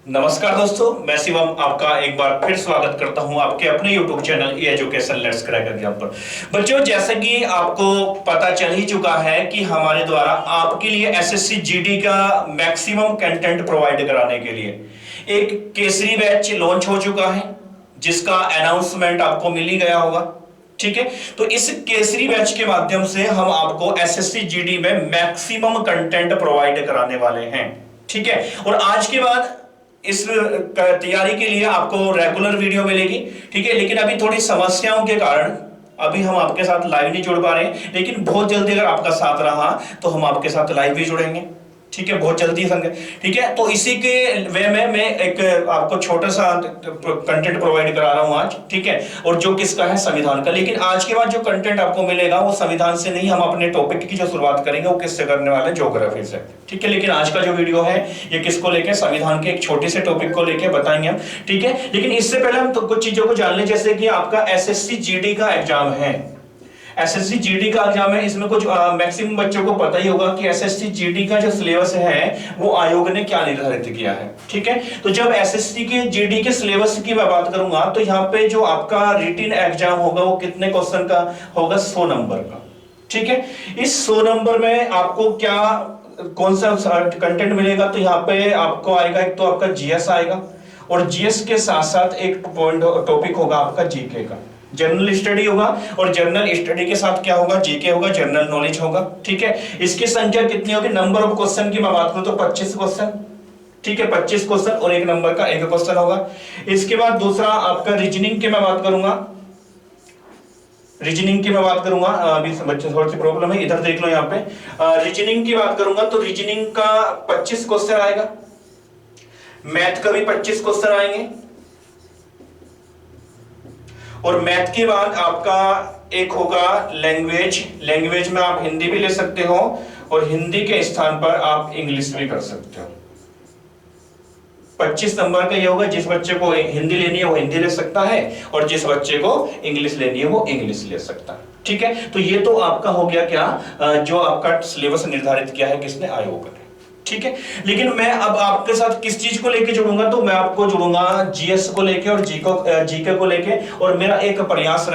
नमस्कार दोस्तों, मैं शिवम आपका एक बार फिर स्वागत करता हूं आपके अपने YouTube channel E education let's crack exam पर। बच्चों, जैसे कि आपको पता चल ही चुका है कि हमारे द्वारा आपके लिए एसएससी जीडी का मैक्सिमम कंटेंट प्रोवाइड कराने के लिए एक केसरी बैच लॉन्च हो चुका है, जिसका अनाउंसमेंट आपको मिल ही गया होगा। ठीक है, तो इस केसरी बैच के माध्यम से हम आपको एसएससी जीडी में मैक्सिमम कंटेंट प्रोवाइड कराने वाले हैं। ठीक है, और आज के बाद इस तैयारी के लिए आपको रेगुलर वीडियो मिलेगी। ठीक है, लेकिन अभी थोड़ी समस्याओं के कारण अभी हम आपके साथ लाइव नहीं जुड़ पा रहे हैं, लेकिन बहुत जल्दी अगर आपका साथ रहा तो हम आपके साथ लाइव भी जुड़ेंगे। ठीक है, बहुत जल्दी संग। ठीक है, तो इसी के वे में मैं एक आपको छोटा सा कंटेंट प्रोवाइड करा रहा हूं आज। ठीक है, और जो किसका है, संविधान का। लेकिन आज के बाद जो कंटेंट आपको मिलेगा वो संविधान से नहीं, हम अपने टॉपिक की जो शुरुआत करेंगे वो किससे करने वाले, ज्योग्राफी से। ठीक है, लेकिन आज का जो वीडियो है ये किसको लेके, संविधान के एक छोटे से टॉपिक को लेके बताएंगे हम। ठीक है, लेकिन इससे पहले हम तो कुछ चीजों को जान ले, जैसे कि आपका एसएससी जीडी का एग्जाम है। एसएससी जीडी का एग्जाम है, इसमें कुछ मैक्सिमम बच्चों को पता ही होगा कि एसएससी जीडी का जो सिलेबस है वो आयोग ने क्या निर्धारित किया है। ठीक है, तो जब एसएससी के जीडी के सिलेबस की मैं बात करूंगा तो यहाँ पे जो आपका रिटन एग्जाम होगा वो कितने क्वेश्चन का होगा, 100 नंबर का। ठीक है, इस 100 नंबर में आपको क्या कौन सा कंटेंट मिलेगा, तो यहाँ पे आपको आएगा एक तो आपका जीएस आएगा, और जीएस के साथ साथ एक टॉपिक होगा आपका जीके का। जनरल स्टडी होगा, और जनरल स्टडी के साथ क्या होगा, जीके होगा, जनरल नॉलेज होगा। ठीक है, इसकी संख्या कितनी होगी, नंबर ऑफ क्वेश्चन की मैं बात करूं तो 25 क्वेश्चन। ठीक है, 25 क्वेश्चन, और एक नंबर का एक क्वेश्चन होगा। इसके बाद दूसरा आपका रीजनिंग की मैं बात करूंगा। रीजनिंग की मैं बात करूंगा, अभी बच्चे थोड़ी सी प्रॉब्लम है, इधर देख लो। यहाँ पे रीजनिंग की बात करूंगा तो रीजनिंग का 25 क्वेश्चन आएगा। मैथ का भी 25 क्वेश्चन आएंगे, और मैथ के बाद आपका एक होगा लैंग्वेज। लैंग्वेज में आप हिंदी भी ले सकते हो, और हिंदी के स्थान पर आप इंग्लिश भी कर सकते हो। 25 नंबर का ये होगा, जिस बच्चे को हिंदी लेनी है वो हिंदी ले सकता है, और जिस बच्चे को इंग्लिश लेनी है वो इंग्लिश ले सकता है। ठीक है, तो ये तो आपका हो गया क्या, जो आपका सिलेबस निर्धारित किया है किसने, आयोग ने। ठीक है, लेकिन मैं अब आपके साथ किस चीज को लेके जुड़ूंगा, तो मैं आपको जुड़ूंगा जीएस को लेके और जीके को लेके। और मेरा एक प्रयास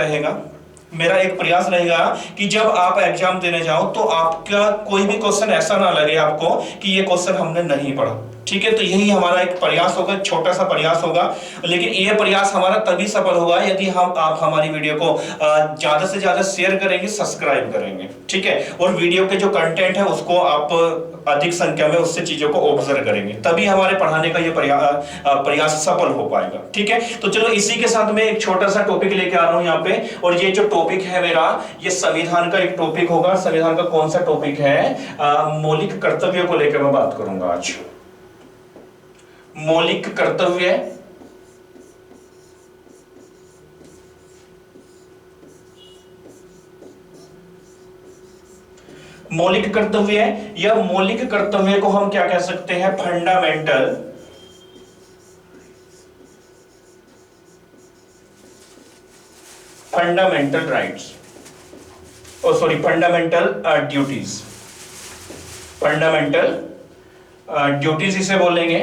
रहेगा कि जब आप एग्जाम देने जाओ तो आपका कोई भी क्वेश्चन ऐसा ना लगे आपको कि ये क्वेश्चन हमने नहीं पढ़ा। ठीक है, तो यही हमारा एक प्रयास होगा, छोटा सा प्रयास होगा, लेकिन ये प्रयास हमारा तभी सफल होगा यदि आप हमारी वीडियो को ज्यादा से ज्यादा शेयर करेंगे, सब्सक्राइब करेंगे। ठीक है, और वीडियो के जो कंटेंट है उसको आप अधिक संख्या में उससे चीजों को ऑब्जर्व करेंगे, तभी हमारे पढ़ाने का ये प्रयास सफल हो पाएगा। ठीक है, तो चलो इसी के साथ मैं एक छोटा सा टॉपिक लेके आ रहा हूं यहाँ पे, और ये जो टॉपिक है मेरा, ये संविधान का एक टॉपिक होगा। संविधान का कौन सा टॉपिक है, मौलिक कर्तव्यों को लेकर मैं बात करूंगा आज। मौलिक कर्तव्य, मौलिक कर्तव्य या मौलिक कर्तव्य को हम क्या कह सकते हैं, fundamental rights, fundamental duties. Fundamental duties इसे बोलेंगे,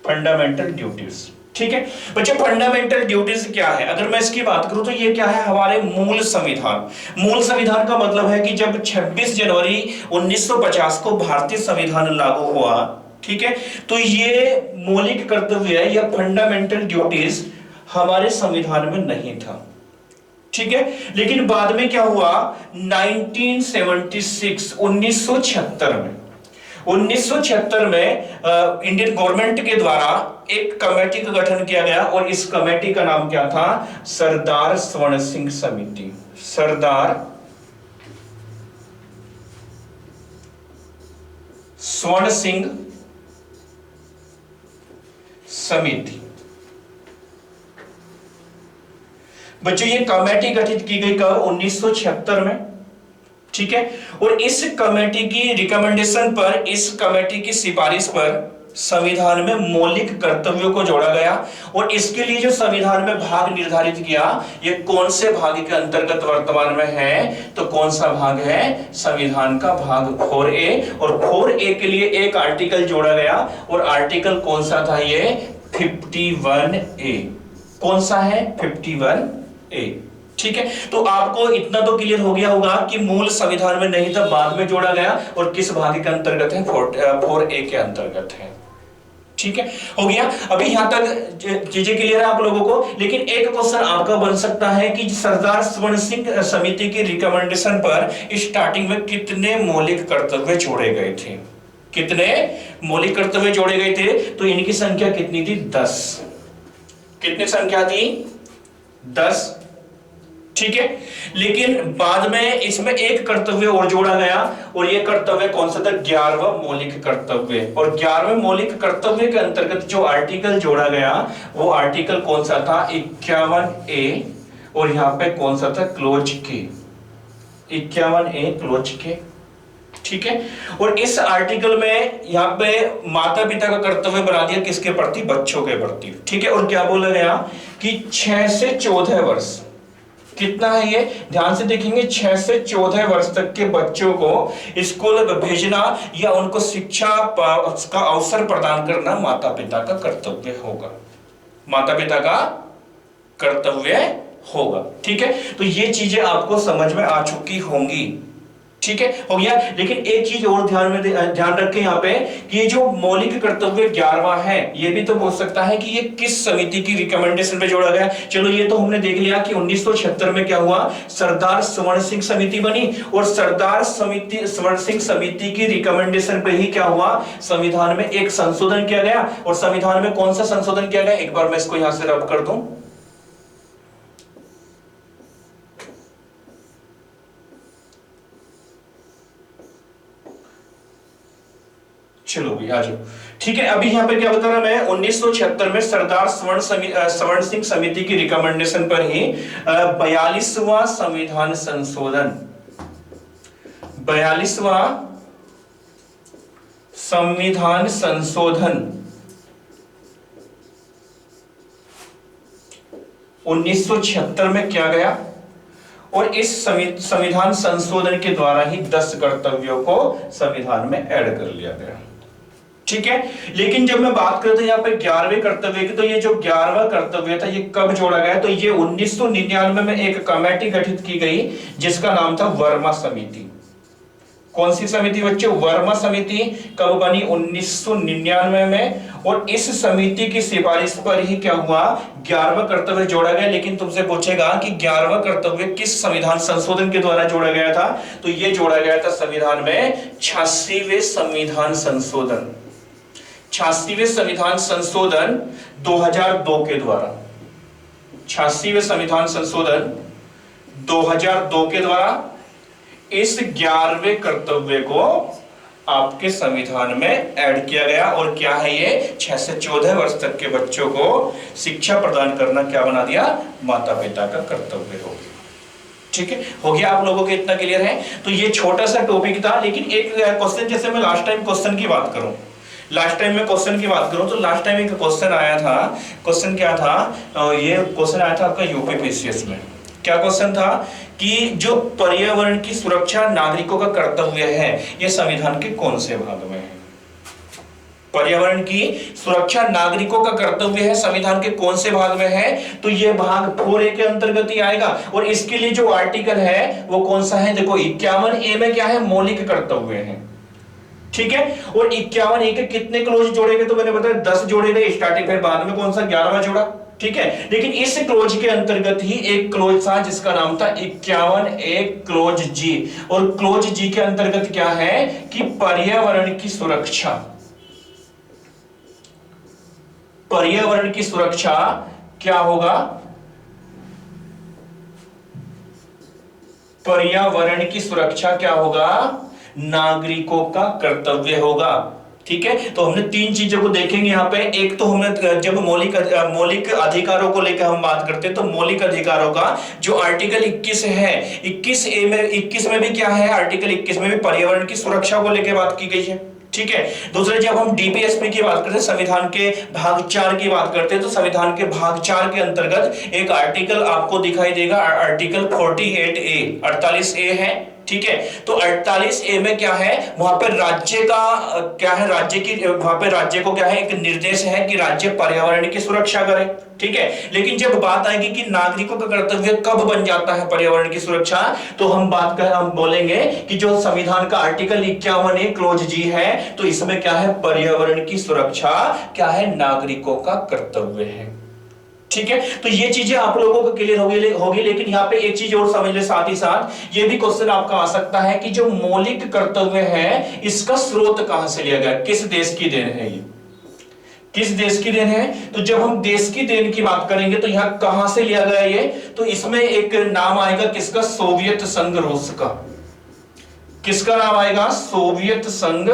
फंडामेंटल ड्यूटीज। ठीक है बच्चे, फंडामेंटल ड्यूटीज क्या है, अगर मैं इसकी बात करूं तो ये क्या है, हमारे मूल संविधान। मूल संविधान का मतलब है कि जब 26 जनवरी 1950 को भारतीय संविधान लागू हुआ, ठीक है, तो ये मौलिक कर्तव्य या फंडामेंटल ड्यूटीज हमारे संविधान में नहीं था। ठीक है, लेकिन बाद में क्या हुआ, 1976 में इंडियन गवर्नमेंट के द्वारा एक कमेटी का गठन किया गया, और इस कमेटी का नाम क्या था, सरदार स्वर्ण सिंह समिति। सरदार स्वर्ण सिंह समिति। बच्चों, ये कमेटी गठित की गई कब, 1976 में। ठीक है, और इस कमेटी की रिकमेंडेशन पर, इस कमेटी की सिफारिश पर संविधान में मौलिक कर्तव्यों को जोड़ा गया और इसके लिए जो संविधान में भाग निर्धारित किया, ये कौन से भाग के अंतर्गत वर्तमान में है? तो कौन सा भाग है? संविधान का भाग 4A। और 4A के लिए एक आर्टिकल जोड़ा गया और आर्टिकल कौन सा था? ये 51A। कौन सा है? 51A। ठीक है, तो आपको इतना तो क्लियर हो गया होगा कि मूल संविधान में नहीं था, बाद में जोड़ा गया और किस भाग के अंतर्गत है? 4A के अंतर्गत है। ठीक है, हो गया। अभी यहां तक चीजें क्लियर है आप लोगों को। लेकिन एक क्वेश्चन आपका बन सकता है कि सरदार स्वर्ण सिंह समिति की रिकमेंडेशन पर स्टार्टिंग में कितने मौलिक कर्तव्य जोड़े गए थे? कितने मौलिक कर्तव्य जोड़े गए थे? तो इनकी संख्या कितनी थी? 10। कितनी संख्या थी? 10। ठीक है, लेकिन बाद में इसमें एक कर्तव्य और जोड़ा गया और यह कर्तव्य कौन सा था? 11वां मौलिक कर्तव्य। और 11वें मौलिक कर्तव्य के अंतर्गत जो आर्टिकल जोड़ा गया वो आर्टिकल कौन सा था? 51A। और यहां पे कौन सा था? क्लोज के। 51A क्लोज के। ठीक है, और इस आर्टिकल में यहां पे माता पिता का कर्तव्य बना दिया किसके प्रति? बच्चों के प्रति। ठीक है, और क्या बोला गया कि 6 से 14 वर्ष, कितना है ये? ध्यान से देखेंगे, 6 से 14 वर्ष तक के बच्चों को स्कूल भेजना या उनको शिक्षा का अवसर प्रदान करना माता पिता का कर्तव्य होगा। माता पिता का कर्तव्य होगा। ठीक है, तो ये चीजें आपको समझ में आ चुकी होंगी। ठीक है, हो गया। लेकिन एक चीज और ध्यान रखें यहाँ पे कि ये जो मौलिक कर्तव्य 11वां है, ये भी तो बोल सकता है कि ये किस समिति की रिकमेंडेशन पे जोड़ा गया। चलो ये तो हमने देख लिया कि 1976 में क्या हुआ? सरदार स्वर्ण सिंह समिति बनी और सरदार स्वर्ण सिंह समिति की रिकमेंडेशन पे ही क्या हुआ? संविधान में एक संशोधन किया गया। और संविधान में कौन सा संशोधन किया गया? एक बार मैं इसको यहां से रब कर दूं। चलो भी आ जाओ। ठीक है, अभी यहां पे क्या बता रहा मैं? 1976 में सरदार स्वर्ण सिंह समिति की रिकमेंडेशन पर ही 42वां संविधान संशोधन, 42वां संविधान संशोधन 1976 में किया गया। और इस संविधान संशोधन के द्वारा ही 10 कर्तव्यों को संविधान में ऐड कर लिया गया। ठीक है, लेकिन जब मैं बात करता हूं यहाँ पे 11वें कर्तव्य की, तो ये जो 11वां कर्तव्य था ये कब जोड़ा गया? तो ये 1999 में एक कमेटी गठित की गई जिसका नाम था वर्मा समिति। कौन सी समिति बच्चों? वर्मा समिति। कब बनी? 1999 में। और इस समिति की सिफारिश पर ही क्या हुआ? 11वां कर्तव्य जोड़ा गया। लेकिन तुमसे पूछेगा कि 11वां कर्तव्य किस संविधान संशोधन के द्वारा जोड़ा गया था? तो यह जोड़ा गया था संविधान में 86वें संविधान संशोधन, 86वें संविधान संशोधन 2002 के द्वारा। 86वें संविधान संशोधन 2002 के द्वारा इस 11वें कर्तव्य को आपके संविधान में ऐड किया गया। और क्या है ये? 6 से 14 वर्ष तक के बच्चों को शिक्षा प्रदान करना क्या बना दिया? माता पिता का कर्तव्य हो गया। ठीक है, हो गया आप लोगों के इतना क्लियर है? तो ये छोटा सा टॉपिक था। लेकिन एक क्वेश्चन, जैसे मैं लास्ट टाइम क्वेश्चन की बात करूं, लास्ट टाइम मैं क्वेश्चन की बात करूं तो लास्ट टाइम एक क्वेश्चन आया था। क्वेश्चन क्या था? ये क्वेश्चन आया था आपका यूपीपीसीएस में। क्या क्वेश्चन था कि जो पर्यावरण की सुरक्षा नागरिकों का कर्तव्य है, यह संविधान के कौन से भाग में है? पर्यावरण की सुरक्षा नागरिकों का कर्तव्य है, संविधान के कौन से भाग में है? तो यह भाग 4A के अंतर्गत ही आएगा। और इसके लिए जो आर्टिकल है वो कौन सा है? देखो 51A में क्या है? मौलिक कर्तव्य है। ठीक है, और 51A के कितने क्लोज जोड़े गए? तो मैंने बताया 10 जोड़े गए स्टार्टिंग, फिर बाद में कौन सा 11वां जोड़ा। ठीक है, लेकिन इस क्लोज के अंतर्गत ही एक क्लोज था जिसका नाम था 51A क्लोज जी। और क्लोज जी के अंतर्गत क्या है कि पर्यावरण की सुरक्षा, पर्यावरण की सुरक्षा क्या होगा? पर्यावरण की सुरक्षा क्या होगा? नागरिकों का कर्तव्य होगा। ठीक है, तो हमने 3 चीजों को देखेंगे यहाँ पे। एक तो हमने जब मौलिक अधिकारों को लेकर हम बात करते हैं तो मौलिक अधिकारों का जो आर्टिकल 21 है, 21A में, 21 में भी क्या है? आर्टिकल 21 में भी पर्यावरण की सुरक्षा को लेकर बात की गई है। ठीक है। दूसरे, जब हम डीपीएसपी की बात करते हैं, संविधान के भाग 4 की बात करते हैं, तो संविधान के भाग 4 के अंतर्गत एक आर्टिकल आपको दिखाई देगा, आर्टिकल 48A, 48A है, ठीक है। तो 48A में क्या है, वहां पर राज्य का क्या है, राज्य की वहां पर राज्य को क्या है, एक निर्देश है कि राज्य पर्यावरण की सुरक्षा करे, ठीक है। लेकिन जब बात आएगी कि नागरिकों का कर्तव्य कब बन जाता है पर्यावरण की सुरक्षा, तो हम बोलेंगे कि जो संविधान का आर्टिकल 51A क्लोज जी है, तो इसमें क्या है, पर्यावरण की सुरक्षा क्या है, नागरिकों का कर्तव्य है, ठीक है। तो ये चीजें आप लोगों को क्लियर होगी। लेकिन यहाँ पे एक चीज और समझ ले, साथ ही साथ ये भी क्वेश्चन आपका आ सकता है कि जो मौलिक कर्तव्य है, इसका स्रोत कहां से लिया गया, किस देश की देन है, ये किस देश की देन है। तो जब हम देश की देन की बात करेंगे तो यहां कहां से लिया गया ये, तो इसमें एक नाम आएगा किसका, सोवियत संघ रूस का। किसका नाम आएगा, सोवियत संघ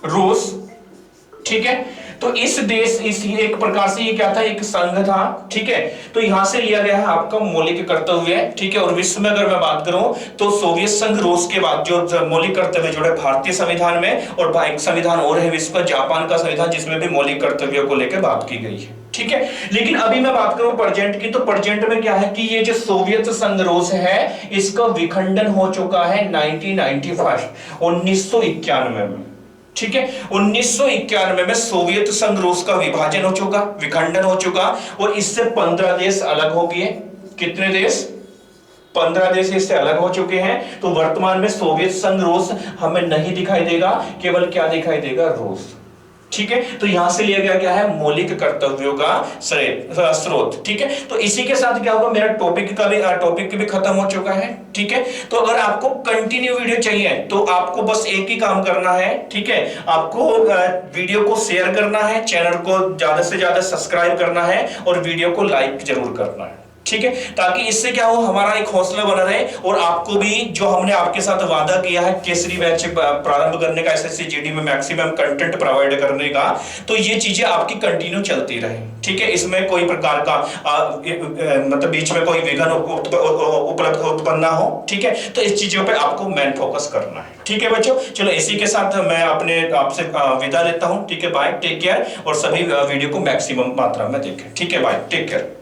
रूस, ठीक है। तो इस एक प्रकार से ये क्या था, एक संघ था, ठीक है। तो यहां से लिया गया है आपका मौलिक कर्तव्य, ठीक है। और विश्व में अगर मैं बात करूं तो सोवियत संघ रूस के बाद जो मौलिक कर्तव्य जुड़े भारतीय संविधान में, और एक संविधान और है विश्व का, जापान का संविधान, जिसमें भी मौलिक कर्तव्यों को लेकर बात की गई है, ठीक है। लेकिन अभी मैं बात करूं प्रेजेंट की, तो प्रेजेंट में क्या है कि ये जो सोवियत संघ रूस है, इसका विखंडन हो चुका है 1991 में, ठीक है। 1991 में सोवियत संघ रूस का विभाजन हो चुका, विखंडन हो चुका, और इससे 15 देश अलग हो गए। कितने देश, 15 देश इससे अलग हो चुके हैं। तो वर्तमान में सोवियत संघ रूस हमें नहीं दिखाई देगा, केवल क्या दिखाई देगा, रूस, ठीक है। तो यहां से लिया गया क्या है, मौलिक कर्तव्यों का स्रोत, ठीक है। तो इसी के साथ क्या होगा, मेरा टॉपिक भी खत्म हो चुका है, ठीक है। तो अगर आपको कंटिन्यू वीडियो चाहिए तो आपको बस एक ही काम करना है, ठीक है। आपको वीडियो को शेयर करना है, चैनल को ज्यादा से ज्यादा सब्सक्राइब करना है, और वीडियो को लाइक जरूर करना है, ठीक है। ताकि इससे क्या हो, हमारा एक हौसला बना रहे, और आपको भी जो हमने आपके साथ वादा किया है केसरी बैच प्रारंभ करने का, एसएससी जीडी में मैक्सिमम कंटेंट प्रोवाइड करने का, तो ये चीजें आपकी कंटिन्यू चलती रहे, ठीक है। इसमें कोई प्रकार का मतलब बीच में कोई विघ्न उपलब्ध उत्पन्न ना हो, ठीक है। तो इस चीजों पे आपको मेन फोकस करना है, ठीक है बच्चों। चलो इसी के साथ मैं आपसे विदा लेता हूं, ठीक है। बाय, टेक केयर, और सभी वीडियो को मैक्सिमम मात्रा में देखें, ठीक है। Bye, take care.